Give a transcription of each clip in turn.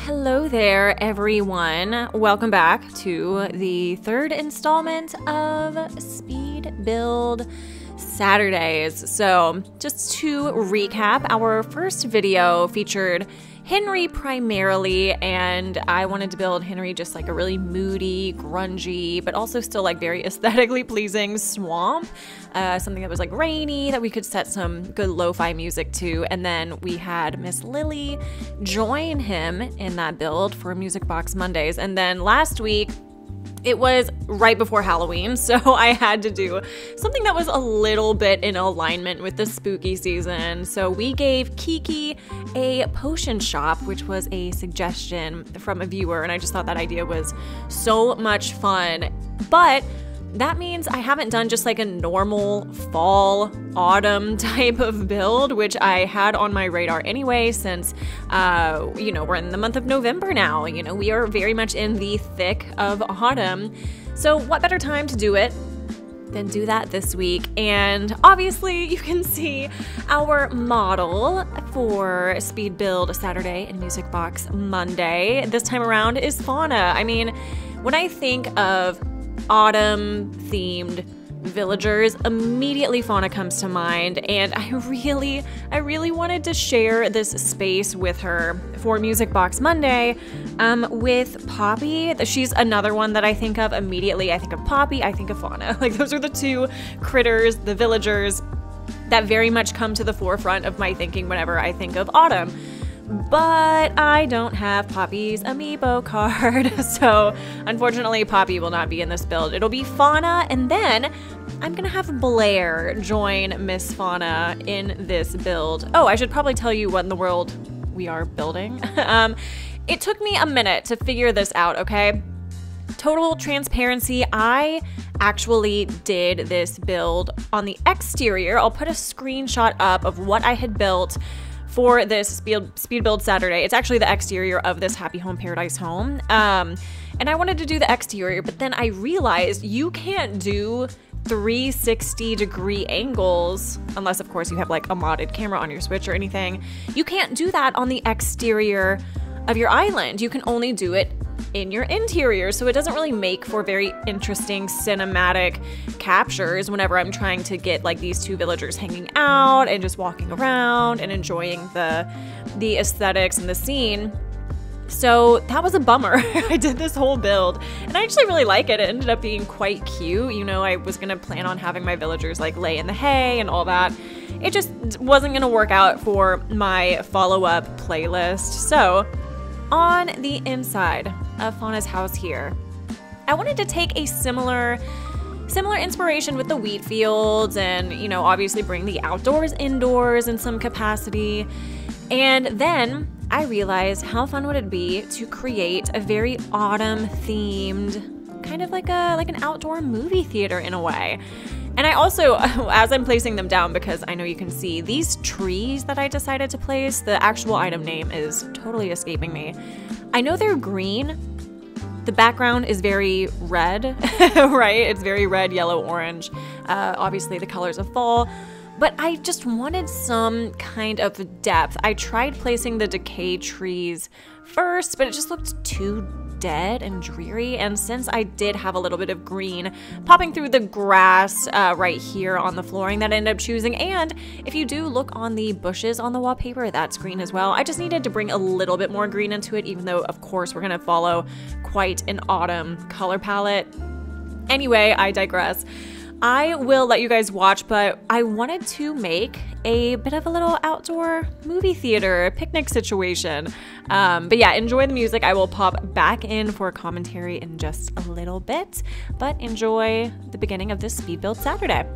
hello there, everyone. Welcome back to the third installment of Speed Build Saturdays. So, just to recap, our first video featured Henry primarily, and I wanted to build Henry just like a really moody, grungy, but also still like very aesthetically pleasing swamp. Something that was like rainy, that we could set some good lo-fi music to. And then we had Miss Lily join him in that build for Music Box Mondays. And then last week, it was right before Halloween, so I had to do something that was a little bit in alignment with the spooky season. So we gave Kiki a potion shop, which was a suggestion from a viewer, and I just thought that idea was so much fun. But that means I haven't done just like a normal fall, autumn type of build, which I had on my radar anyway, since, we're in the month of November now. We are very much in the thick of autumn. So what better time to do it than do that this week? And obviously you can see our model for Speed Build Saturday and Music Box Monday this time around is Fauna. I mean, when I think of autumn themed villagers, immediately Fauna comes to mind, and I really wanted to share this space with her for Music Box Monday with Poppy. She's another one that I think of immediately. I think of Poppy, I think of Fauna. Like, those are the two critters, the villagers, that very much come to the forefront of my thinking whenever I think of autumn. But I don't have Poppy's amiibo card, so unfortunately Poppy will not be in this build. It'll be Fauna, and then I'm gonna have Blair join Miss Fauna in this build. Oh, I should probably tell you what in the world we are building. It took me a minute to figure this out, okay? Total transparency, I actually did this build on the exterior. I'll put a screenshot up of what I had built for this Speed Build Saturday. It's actually the exterior of this Happy Home Paradise home. And I wanted to do the exterior, but then I realized you can't do 360-degree angles, unless of course you have like a modded camera on your Switch or anything. You can't do that on the exterior of your island. You can only do it in your interior, so it doesn't really make for very interesting cinematic captures whenever I'm trying to get like these two villagers hanging out and just walking around and enjoying the aesthetics and the scene. So that was a bummer. I did this whole build and I actually really like it. It ended up being quite cute. I was gonna plan on having my villagers like lay in the hay and all that. It just wasn't gonna work out for my follow-up playlist. So on the inside of Fauna's house here, I wanted to take a similar inspiration with the wheat fields and, obviously bring the outdoors indoors in some capacity. And then I realized how fun would it be to create a very autumn themed, kind of like an outdoor movie theater in a way. And I also, as I'm placing them down, because I know you can see these trees that I decided to place, the actual item name is totally escaping me. I know they're green. The background is very red, right? It's very red, yellow, orange. Obviously the colors of fall. But I just wanted some kind of depth. I tried placing the decay trees first, but it just looked too dead and dreary. And since I did have a little bit of green popping through the grass right here on the flooring that I ended up choosing, and if you do look on the bushes on the wallpaper, that's green as well. I just needed to bring a little bit more green into it, even though of course we're gonna follow quite an autumn color palette. Anyway, I digress. I will let you guys watch, but I wanted to make a bit of a little outdoor movie theater picnic situation. But yeah, enjoy the music. I will pop back in for a commentary in just a little bit, but enjoy the beginning of this Speed Build Saturday.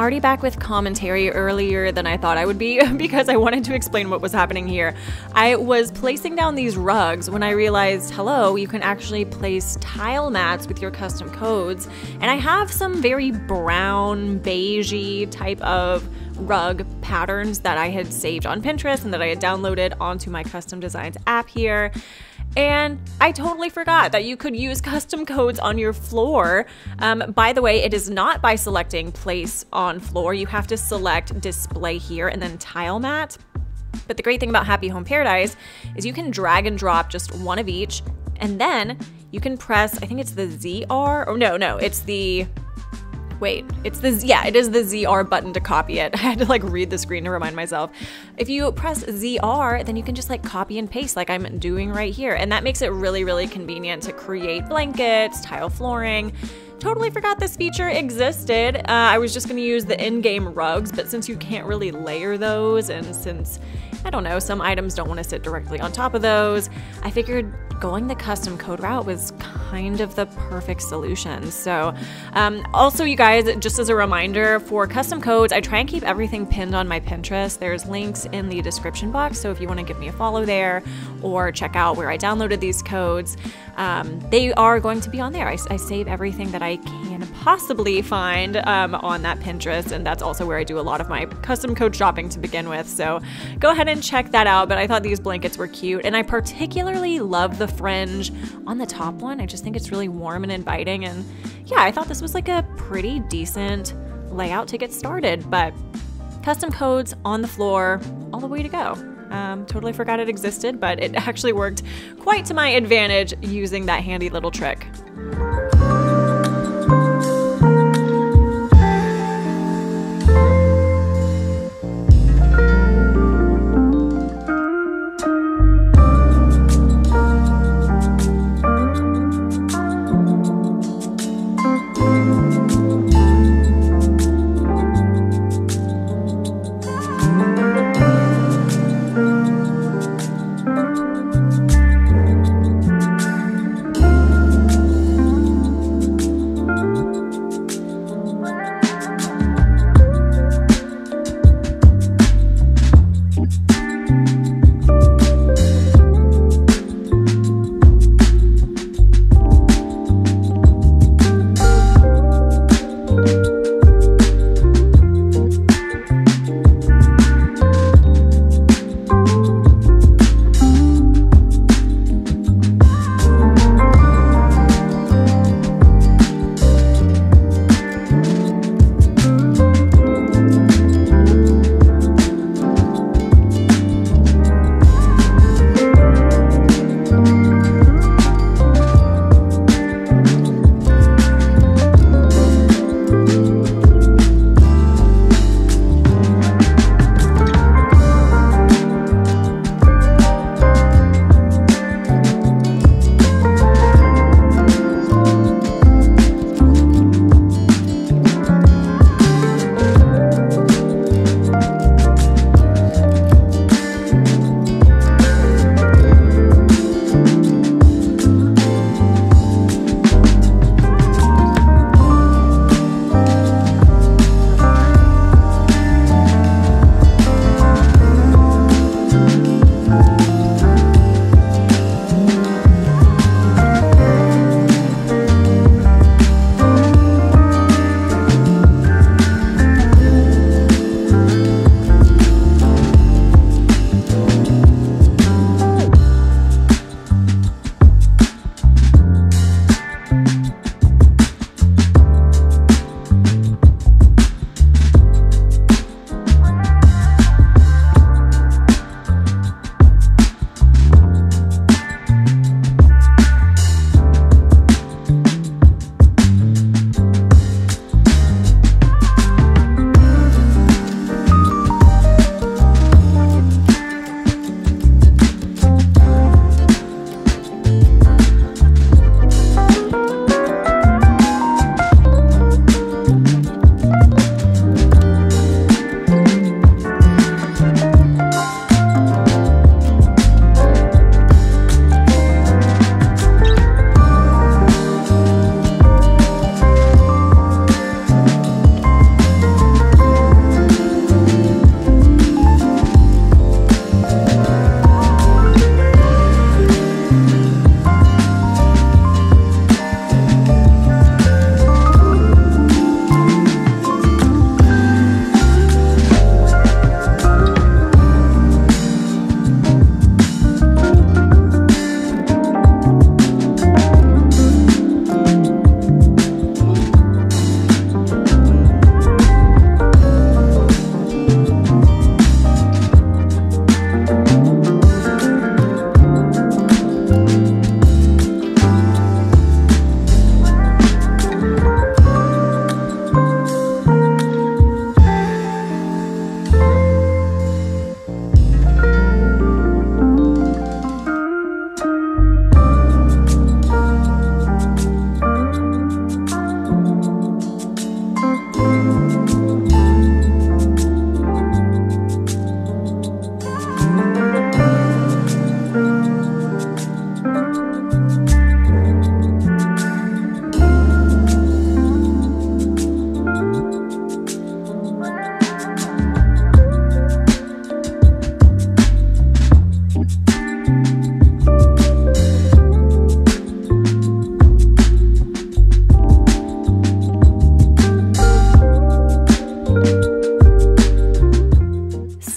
already back with commentary earlier than I thought I would be because I wanted to explain what was happening here. I was placing down these rugs when I realized, hello, you can actually place tile mats with your custom codes. And I have some very brown, beigey type of rug patterns that I had saved on Pinterest and that I had downloaded onto my custom designs app here. And I totally forgot that you could use custom codes on your floor. By the way, it is not by selecting place on floor. You have to select display here and then tile mat. But the great thing about Happy Home Paradise is you can drag and drop just one of each, and then you can press, I think it's the ZR, or no, it's the, wait, it's the, yeah, it is the ZR button to copy it. I had to like read the screen to remind myself. If you press ZR, then you can just like copy and paste like I'm doing right here. And that makes it really, really convenient to create blankets, tile flooring. Totally forgot this feature existed. I was just gonna use the in-game rugs, but since you can't really layer those, and since, I don't know, some items don't wanna sit directly on top of those, I figured going the custom code route was kind of the perfect solution. So also, you guys, just as a reminder, for custom codes, I try and keep everything pinned on my Pinterest. There's links in the description box, so if you want to give me a follow there or check out where I downloaded these codes, they are going to be on there. I save everything that I can possibly find on that Pinterest, and that's also where I do a lot of my custom code shopping to begin with, so go ahead and check that out. But I thought these blankets were cute, and I particularly love the fringe on the top one. I just think it's really warm and inviting, and yeah, I thought this was like a pretty decent layout to get started. But custom codes on the floor, all the way to go. Totally forgot it existed, but it actually worked quite to my advantage using that handy little trick.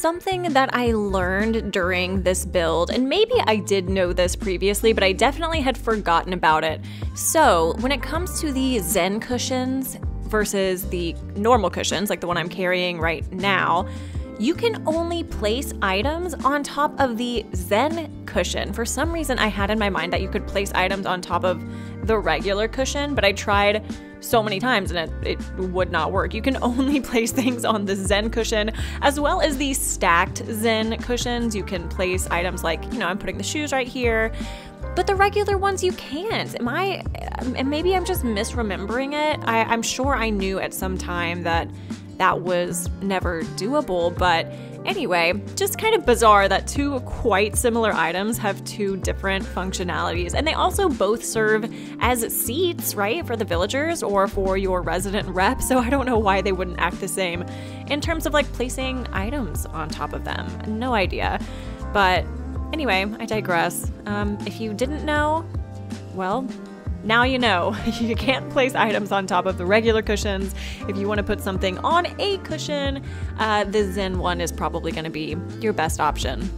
something that I learned during this build, and maybe I did know this previously, but I definitely had forgotten about it. So when it comes to the Zen cushions versus the normal cushions, like the one I'm carrying right now, you can only place items on top of the Zen cushion. For some reason, I had in my mind that you could place items on top of the regular cushion, but I tried so many times and it would not work. You can only place things on the Zen cushion, as well as the stacked Zen cushions. You can place items like, you know, I'm putting the shoes right here, but the regular ones you can't. And maybe I'm just misremembering it. I'm sure I knew at some time that was never doable, but anyway, just kind of bizarre that two quite similar items have two different functionalities. And they also both serve as seats, right, for the villagers or for your resident rep, so I don't know why they wouldn't act the same in terms of like placing items on top of them. No idea. But anyway, I digress. If you didn't know, well, now you know. You can't place items on top of the regular cushions. If you want to put something on a cushion, the Zen one is probably going to be your best option.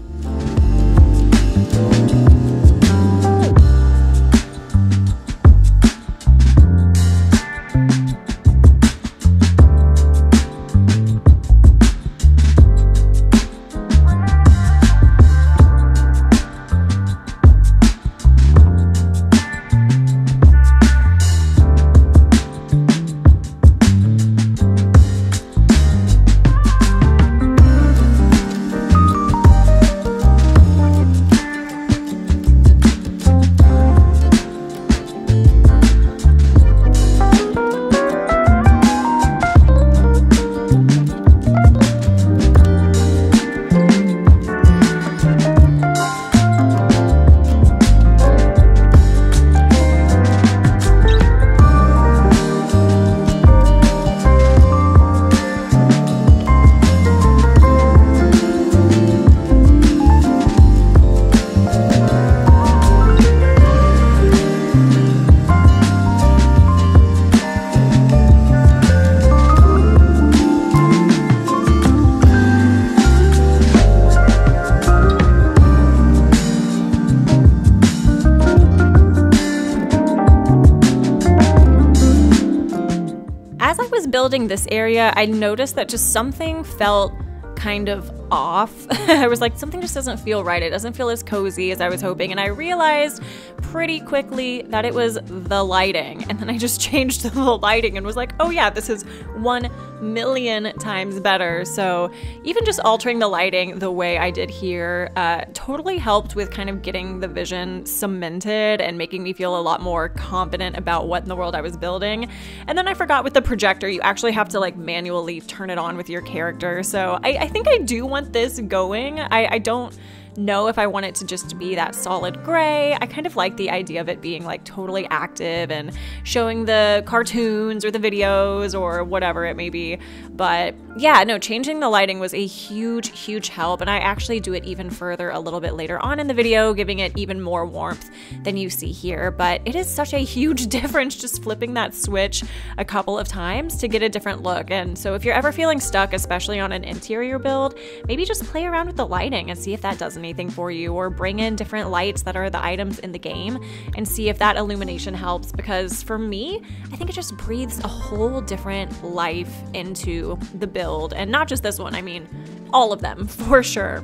Building this area, I noticed that just something felt kind of off. I was like, something just doesn't feel right. It doesn't feel as cozy as I was hoping. And I realized pretty quickly that it was the lighting. And then I just changed the lighting and was like, oh yeah, this is 1,000,000 times better. So even just altering the lighting the way I did here totally helped with kind of getting the vision cemented and making me feel a lot more confident about what in the world I was building. And then I forgot with the projector, you actually have to like manually turn it on with your character. So I think I do want this going. I don't know if I want it to just be that solid gray. I kind of like the idea of it being like totally active and showing the cartoons or the videos or whatever it may be. But yeah, no, changing the lighting was a huge help, and I actually do it even further a little bit later on in the video, giving it even more warmth than you see here. But it is such a huge difference just flipping that switch a couple of times to get a different look. And so if you're ever feeling stuck, especially on an interior build, maybe just play around with the lighting and see if that does anything for you, or bring in different lights that are the items in the game and see if that illumination helps. Because for me, I think it just breathes a whole different life into the build, and not just this one, I mean all of them for sure.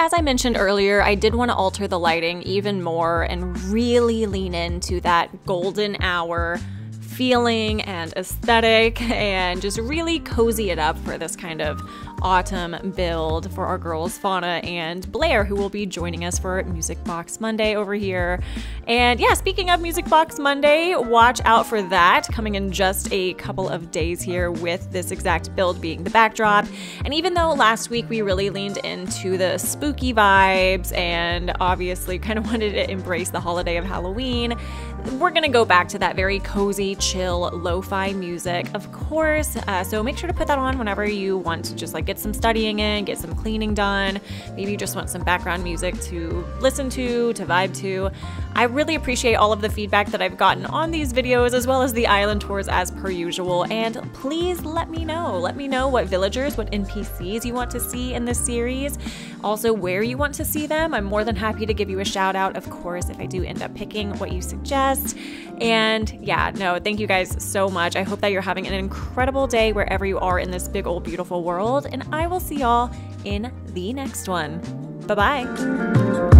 As I mentioned earlier, I did want to alter the lighting even more and really lean into that golden hour feeling and aesthetic and just really cozy it up for this kind of autumn build for our girls Fauna and Blair, who will be joining us for Music Box Monday over here. And yeah, speaking of Music Box Monday, watch out for that coming in just a couple of days here with this exact build being the backdrop. And even though last week we really leaned into the spooky vibes and obviously kind of wanted to embrace the holiday of Halloween, we're gonna go back to that very cozy, chill, lo-fi music, of course. So make sure to put that on whenever you want to just like get some studying in, get some cleaning done. Maybe you just want some background music to listen to vibe to. I really appreciate all of the feedback that I've gotten on these videos as well as the island tours as per usual. And please let me know. Let me know what villagers, what NPCs you want to see in this series. Also where you want to see them. I'm more than happy to give you a shout out, of course, if I do end up picking what you suggest. And yeah, no, thank you guys so much. I hope that you're having an incredible day wherever you are in this big old beautiful world. And I will see y'all in the next one. Bye-bye.